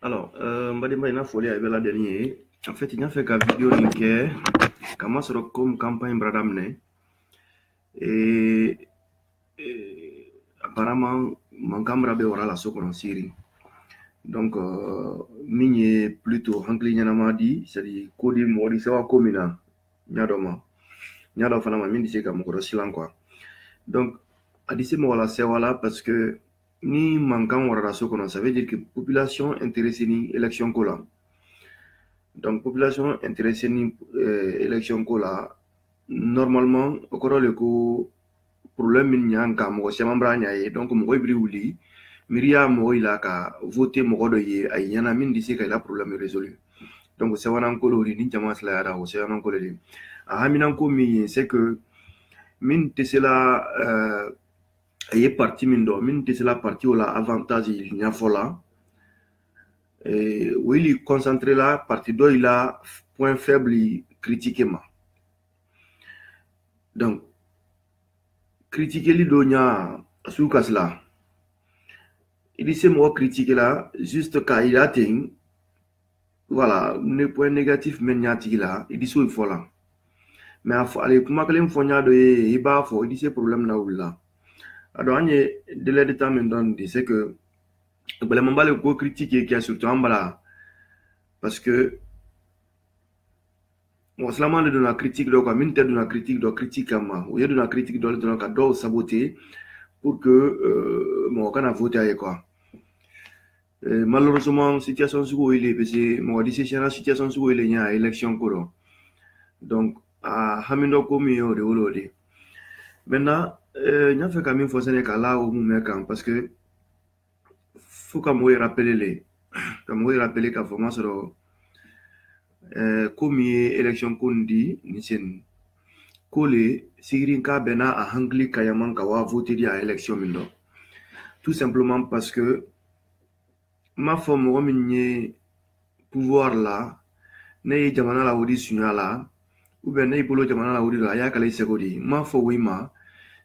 Alors, Mbadimba ina folie avec la dernière. En fait, il a fait qu'à vidéo linké, comment se comme campagne bradamne. Et, apparemment, mon camarade aura la seconde série. Donc, mini plutôt hankli nyanama di, c'est-à-dire kodi mori sawa komina, nyadoma. Nyado fana ma mindi seka mokoro silan quoi. Donc, adissé mo wala sewala parce que ni mankan wara la seconde, ça veut dire que population intéressée ni élection kola. Donc, population intéressée ni élection ko la, normalement, au cours le ko problème min ɲan ka mɔgɔ caman b'a ɲa ye donc mɔgɔ biri wuli miiri y'a mɔgɔ yila ka voter mɔgɔ dɔ ye a ɲana min di se ka ila problème résolu donc sɛbɛnanko le ni jama silayara o sɛbɛnanko le de a haminanko min ye c'est que min tɛ se la a ye parti min dɔ min tɛ se la parti o la avantage ɲafɔ la o ili concentré la parti dɔ i la point faible critiqué ma donc critiquer li do ɲa sukas la il dit moi critiquer là juste quand il atteint voilà ne point négatif mais nyati là il dit il faut là mais allez kuma kalen fonya do e ba fo il dit c'est problème là ou là alors anye délai de temps maintenant dit c'est que bala mambale ko critiquer qui a surtout en bala parce que bon seulement de la critique donc min de la critique do critique ama ou de la critique do ka do saboter pour que mon kana voter quoi. Malheureusement situation sugu ile parce mo di session situation sugu ile nya élection ko donc a hamindo ko mi yo de wolode maintenant nya fait quand même faut sénégal là au moment quand parce que faut que moi rappeler les comme moi rappeler ka format sur comme élection ko ndi ni sen ko le sigirin ka bena a hangli kayaman ka wa voter di a élection mindo tout simplement parce que ma forme mo minye pouvoir là ne jamana la wodi sunya la ou bien ne bolo jamana la wodi la ya kala segodi ma fo wi ma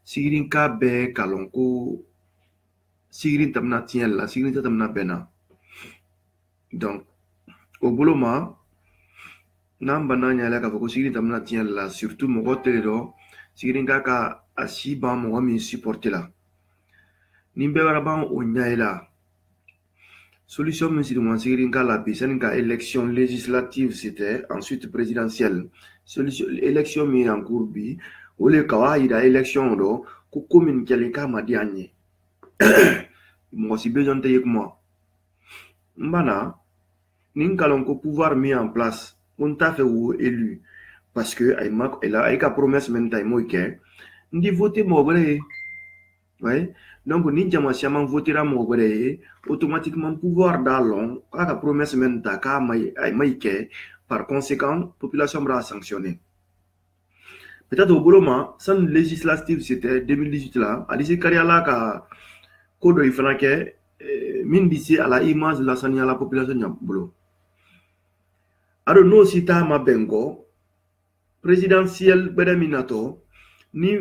sigirin ka be kalon ko sigirin tamna tiel la sigirin tamna bena donc au bolo ma nan bananya la ka ko sigirin tamna tiel la surtout mo gotel do sigirin ka asiba mo mi supporter la nimbe wara ban o nyaila solution min sidi mo sigirin ka la bi sen ka élection législative c'était ensuite présidentielle solution élection mi en cours bi ole kawaida élection do ko commune kele ka madi anye mo si besoin de moi mbana nin kalon ko pouvoir mis en place on t'a fait ou élu parce que ay mak ela ay ka promesse men tay moy ke ndi voter mo bare ouais donc ni jama siaman votera mo bare automatiquement pouvoir dalon ka promesse men ta ka may ay may ke par conséquent population bra sanctionner peut-être au boloma sans législative c'était 2018 là a dit carrière là ka kodo ifana ke min d'ici à la image de la sania la population nyam bolo ado no sita ma bengo présidentiel bedaminato ni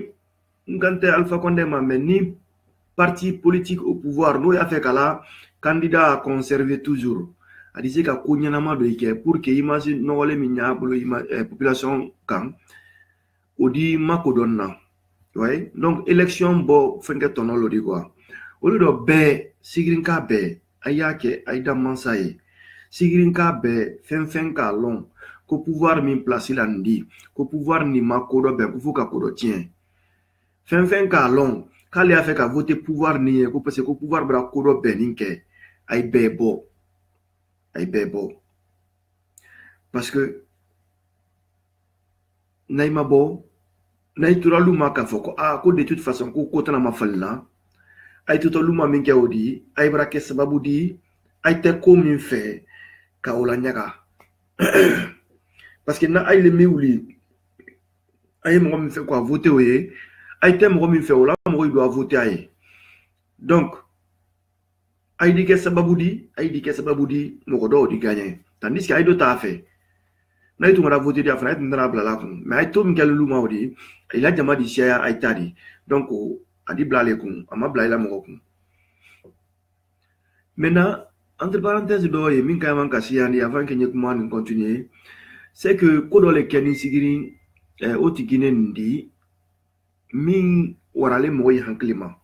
ngante Alpha Condé ma mais ni parti politique au pouvoir no ya fait kala candidat à conserver toujours a dit ka kunyana do ike pour que image no wale minya bolo population kan odi makodonna ouais donc élection bo fenge tono lo di quoi olu do be sigirin ka be ayake aida mansaye sigirin ka be fen ka long ko pouvoir min place la ndi ko pouvoir ni makodo be ko fuka kodo tien fen ka long kale a fait ka voter pouvoir ni ko parce que pouvoir bra kodo be ninke ay bebo parce que naima bo naitura luma ka foko ko de toute façon ko kotana ma falna ay tuto luma min ke odi ay bra ke sababu di ay te ko min fe ka ola nyaga parce que na ay le miwli ay mo min fe ko voter oye ay te mo min fe ola mo do voter ay donc ay di ke sababu di mo do di gagner tandis que ay do ta fait na itu ngara voter di afra ndara blala kun mais ay to min ke luma odi il a jama di share ay tadi donc adi blale kun ama blala mo kun maintenant entre parenthèses d'oye min kay man kasiyandi avant que nyekuma ni continuer c'est que kodo le keni sigiri oti gine ndi min warale moy hanklima.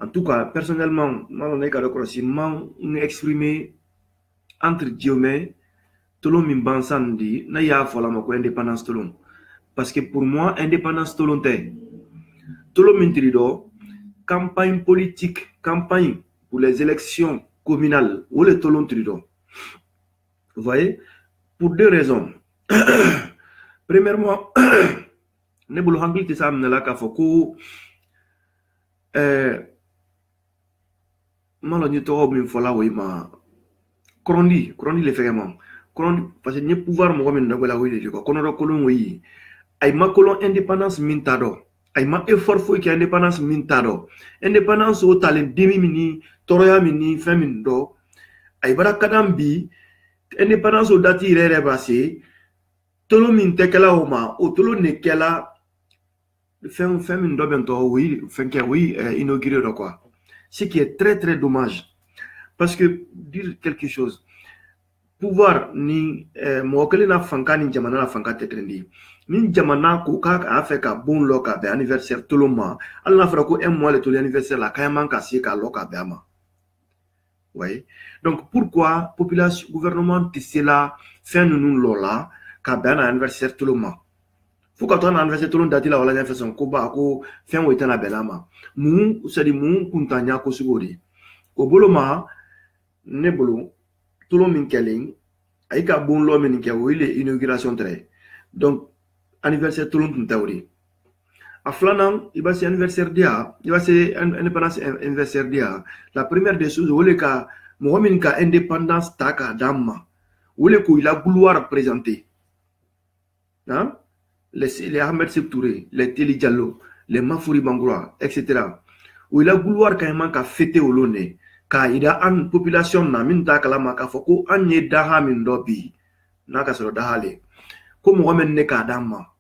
En tout cas personnellement malon ne ka si man exprimer entre guillemets tolo min bansandi na ya fola mako indépendance tolo parce que pour moi indépendance tolo té tolo min trido campagne politique campagne pour les élections communales ou le tolo trido. Vous voyez, pour deux raisons. Premièrement, ne bolo hangli te sam na la ka foko malo ni to min fola wi ma krondi le vraiment krondi parce que ni pouvoir mo min ndagola wi de ko kono do kolon wi ay ma kolon indépendance min tado ay ma effort fo ki indépendance min tado indépendance o talent demi mini toroya mini femin do ay bara kadam bi indépendance o dati rere basé tolo min tekela o ma o tolo ne kela femin do bento oui fenke oui inauguré do quoi. Ce qui est très très dommage parce que dire quelque chose pouvoir ni mokele na fanka ni jamana na fanka tetrendi ni jamana ko ka afeka bon loka be anniversaire tout le monde alla na fera ko un mois le tout anniversaire la kaya manka si ka loka be ama. Oui, donc pourquoi population gouvernement tissé là fait nous lola ka be na anniversaire tout le monde faut que ton anniversaire tout le monde dati la wala fait son ko ba ko fin wo itana belama mu c'est mu kuntanya ko sugori o boloma ne bolo tout le monde kelling ay ka bon lo men ke wo ile inauguration très donc anniversaire tout le monde tawri a flanam il va c'est anniversaire dia il va c'est indépendance anniversaire dia la première des choses wo le ka mo men ka indépendance taka damma wo le ko il a vouloir présenter hein les Ahmed Sékou Touré, les Teli Diallo, les Mafouri Bangoura, etc. Où il a vouloir quand même qu'à fêter au lone, car il a une population na minta kalama ka foko anye daha min dobi, na ka solo dahale. Comme on ne ka dama.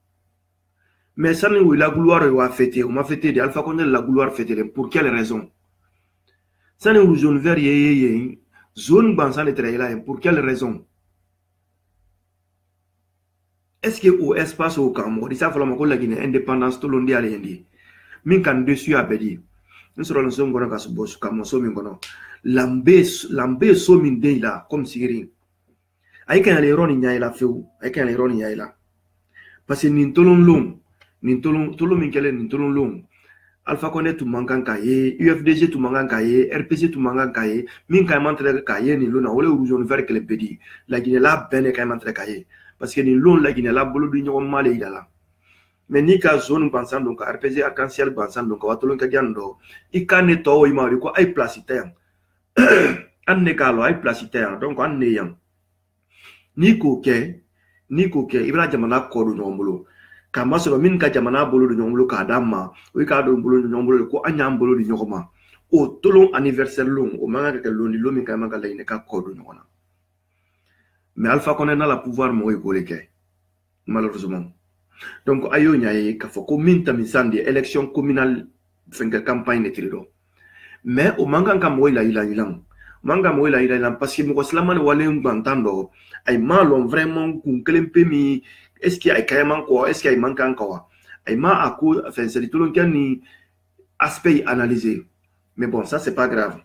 Mais ça où il a vouloir wa fêter, on m'a fêté de Alpha Condé la vouloir fêter pour quelle raison? Ça ne zone vert ye zone bansan le là pour quelle raison? Est-ce que au espace au Cameroun, ça fait la Guinée indépendance tout le monde allait dire. Min kan dessus a bedi. Nous serons le son gona kasu boss comme so min gono. Lambe so min de là comme Syrie. Ay kan les roni nyaay la feu, ay kan les roni nyaay la. Parce que nin tolon long, nin tolon min kele nin tolon long. Alpha Condé tout mangan kaye, UFDG tout mangan kaye, RPC tout mangan kaye, min kan mantre kaye ni lona ole rouge vert que le bedi. La Guinée là ben kan mantre kaye. Parce que ni l'on la Guinée la bolo du ñoo malé idala mais ni ka zone pensant donc RPG arc-en-ciel pensant donc watolon ka jando ikane to ima ko ay placitaire anne ka lo ay placitaire donc anne yang ni ko ke ibra jamana ko do ñombolo ka masolo min ka jamana bolo do ñombolo ka damma o ka do bolo do ñombolo ko anyam bolo do ñokoma o tolon anniversaire long o manga ka lo ni lo min ka manga la ine ka ko do ñokona. Mais Alpha Condé n'a la pouvoir moi malheureusement. Donc ayo nyaye ka foko minta misandi élection communale fenga campagne de trido. Mais au manga kam moi la ilang. Manga moi la ilang parce que mo slaman wale ngantando ay malon vraiment kun kelempe mi est-ce qu'il y a carrément quoi est-ce qu'il y a manque encore ay ma ako enfin c'est tout le temps ni aspect analysé. Mais bon ça c'est pas grave.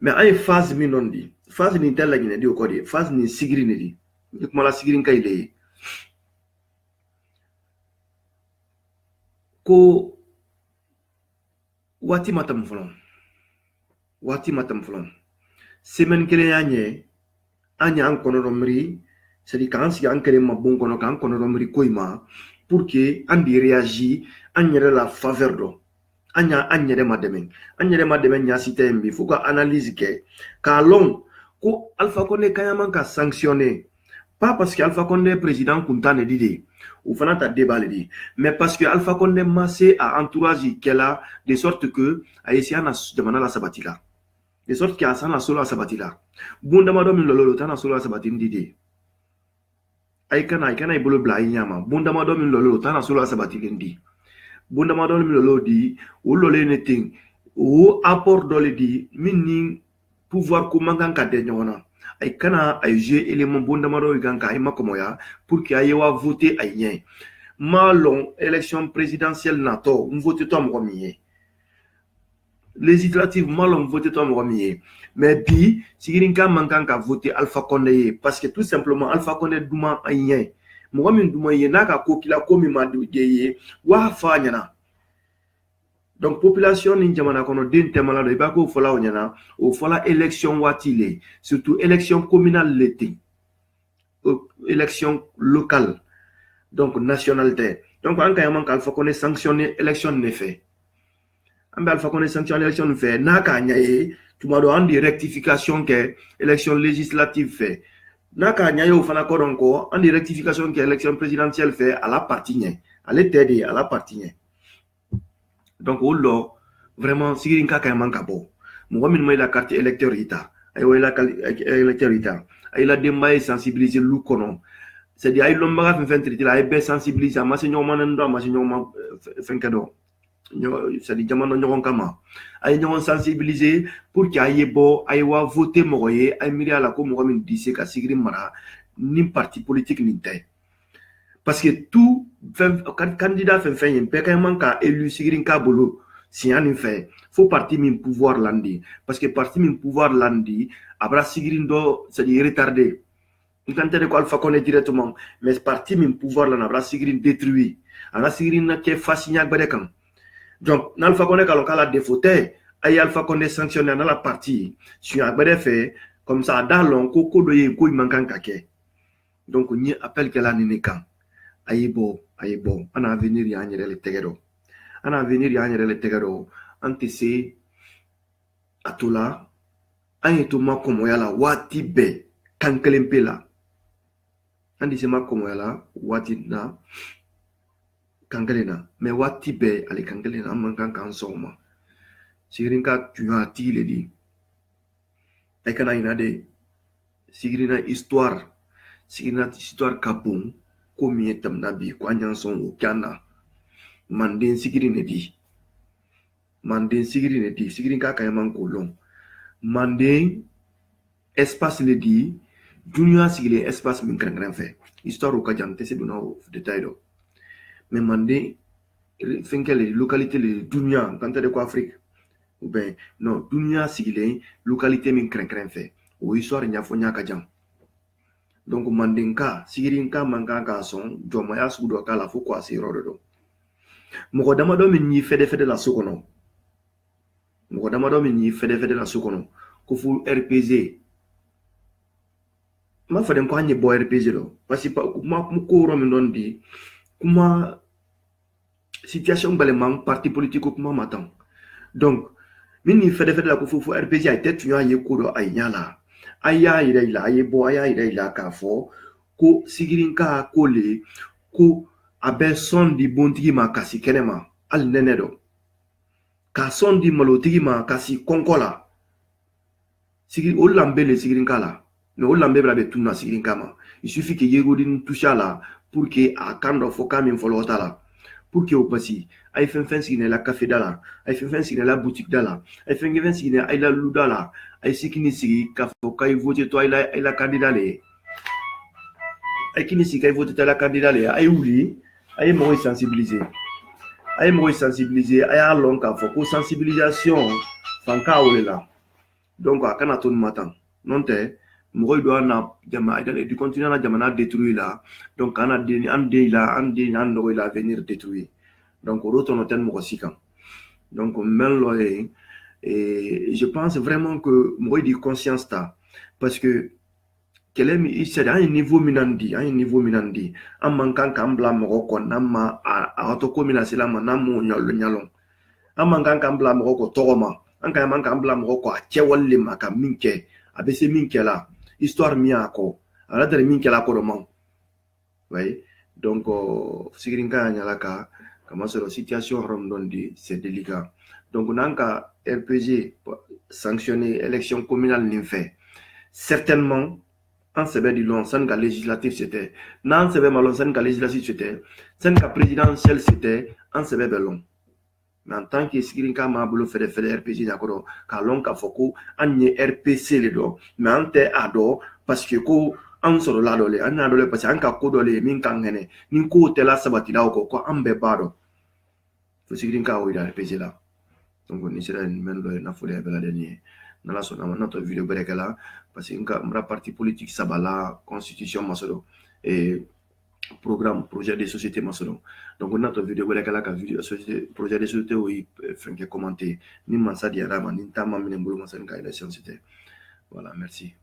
Mais ay phase minondi phase ni tella Guinée di ko di phase ni sigiri ni di kuma la sigiri kay le ko wati matam fulon semaine kele yanye anya an kono romri c'est di kan si an kele ma bon kono kan kono romri koima pour que an di réagir an yere la faveur do anya anyere mademe nya cité mbi faut ka analyse ke ka long ko Alpha Condé kayama ka sanctionner pas parce que Alpha Condé président kuntane didi ou fana ta débat le dit mais parce que Alpha Condé massé à entourage kela de sorte que aïsia na demanda la sabatila de sorte que asana solo la sabatila bunda madom lolo tana solo la sabatin didi ay kana ibolo bla nyama bunda madom lolo tana solo la sabatin di bunda madom lolo di o lolo neting o apport dole di minning pouvoir comment kan ka de nyona ay kana ay jeu élément bondamaro kan ka ay makomoya pour que ay wa voter ay yen malon élection présidentielle nato on vote to mo mié législative malon vote to mo mié mais bi sigirinka mankan ka voter Alpha Condé parce que tout simplement Alpha Condé duma ay yen mo min duma yen naka ko kila ko mi ma de ye wa fa nyana. Donc, population ni jamana kono den temala do ibako fola onyana o fola élection watile surtout élection communale l'été élection locale donc nationalité donc an kayama Alpha Condé sanctionner élection ne fait an Alpha Condé sanctionner élection ne fait na ka nyaye tuma do andi rectification que élection législative fait na ka nyaye o fana ko donko andi rectification que élection présidentielle fait à la partie nye à l'été à la partie nye. Donc, vraiment, si vous avez un cabo, moi, je la carte électeur ita, électeur ita, il a des sensibiliser l'oukono. C'est-à-dire, il a fait un traité, il a sensibiliser, ma seigneur manendo, ma seigneur fait cadeau. C'est-à-dire, jamano nyoron kama. Il a sensibiliser pour qu'il y ait beau, il va voter moye, il mire à la com, moi, je dis que si mara, ni parti politique ni t'es. Parce que tout candidat fait un pécament qu'a élu Sigrin Kabolo, si en fait, faut partir min pouvoir landi. Parce que partir min pouvoir landi, abra Sigrin do, c'est-à-dire retardé. On tente de quoi Alpha Condé directement, mais partir min pouvoir là, abra Sigrin détruit. Abra Sigrin qui est fasciné bedekam. Donc, n'Alpha Condé quand la défauté, aïe Alpha Condé sanctionné dans la partie, sur un bedé fait, comme ça, dans l'on, coco de yé, il manque un kake. Donc, on y appelle qu'elle a nénékan. Ayibo, on a venir y aller le tegero. On a venir y aller le tegero. Antese, atola, ayetuma como yala, wati be, kankelempela. Antese ma como yala, wati na, kankelena. Mais wati be, ale kankelena, mankan kansoma. Sirinka, tu as ti le dit. Ekana inade, sigirina histoire kapung. Combien tam nabi kwanyan son au Ghana manden sigiri ne di sigiri ka kayaman kolon manden espace le di dunia sigile espace min gran fait histoire au kajam te se dona au détail do mais manden finke les localité le dunia quand de quoi Afrique ou ben non dunia sigile localité min gran fait o histoire nya fo nya kajam. Donc, mandinka, sigirinka mankanka son, jomaya sudo kala fo kwa si rodo. Moko damado min yi fede la sokono. Moko damado min yi fede la sokono. Kufu RPZ. Ma fade ko anye bo RPZ do. Parce que kuma ko ro min don di kuma situation baleman parti politique kuma matan. Donc, min yi fede la kufu RPZ ay tête tu ye ko do ay nyala. Aya ila ayebo aya ila kafo ko sigirinka kole ko abe son di bontigi ma kasi kenema al nenedo ka son di malotigi ma kasi konkola sigir olambele sigirinka la mais olambe bra be tunna sigirinka ma il suffit que yegodin toucha la pour que a kando foka min folota la pour que au passé ay fen sigine la café dala ay fen sigine la boutique dala ay fen sigine ay la ludala ay sikini sigi ka foka voter toi ay la candidat le ay kini sigi ay voter la candidat le ay ouli ay mo sensibiliser ay a long ka foko sensibilisation fanka olela donc akana ton matin non te mo do na jama ay du continuer na jama na détruire là donc ana de ande la venir détruire donc retourne tellement conséquent donc même là et je pense vraiment que moi dit conscience ta parce que quel est c'est à un niveau minandi en manquant kambla moroko nama a to komina sila manamu nyalon en manquant kambla moroko toroma en quand manquant kambla moroko a chewalle maka minke abese minke la histoire miako ala de minke la koroman oui donc sigrinka nyalaka comment c'est la situation rondondi c'est délicat donc nanka RPG sanctionner élection communale n'infait certainement en sebe di long sen ka législatif c'était nan sebe malon sen ka législatif c'était sen ka présidentiel c'était en sebe belon mais en tant que sigirin ka ma bolo fede RPC nakoro ka lon ka foko anye RPC le do mais ante ado parce que ko an soro la dole an na dole parce que an ka ko dole min kan ngene nin ko tela sabati la ko an be bado fo sigirin ka o ida RPC la donc ni sera men do na fo le bela deni na la sona na to video berekala parce que nka parti politique sabala constitution masoro et programme projet de société maçon donc on a ton vidéo wala kala ka vidéo société projet de société oui fait que commenter ni man sa diara man ni tama minen bulu masan ka élection c'était voilà merci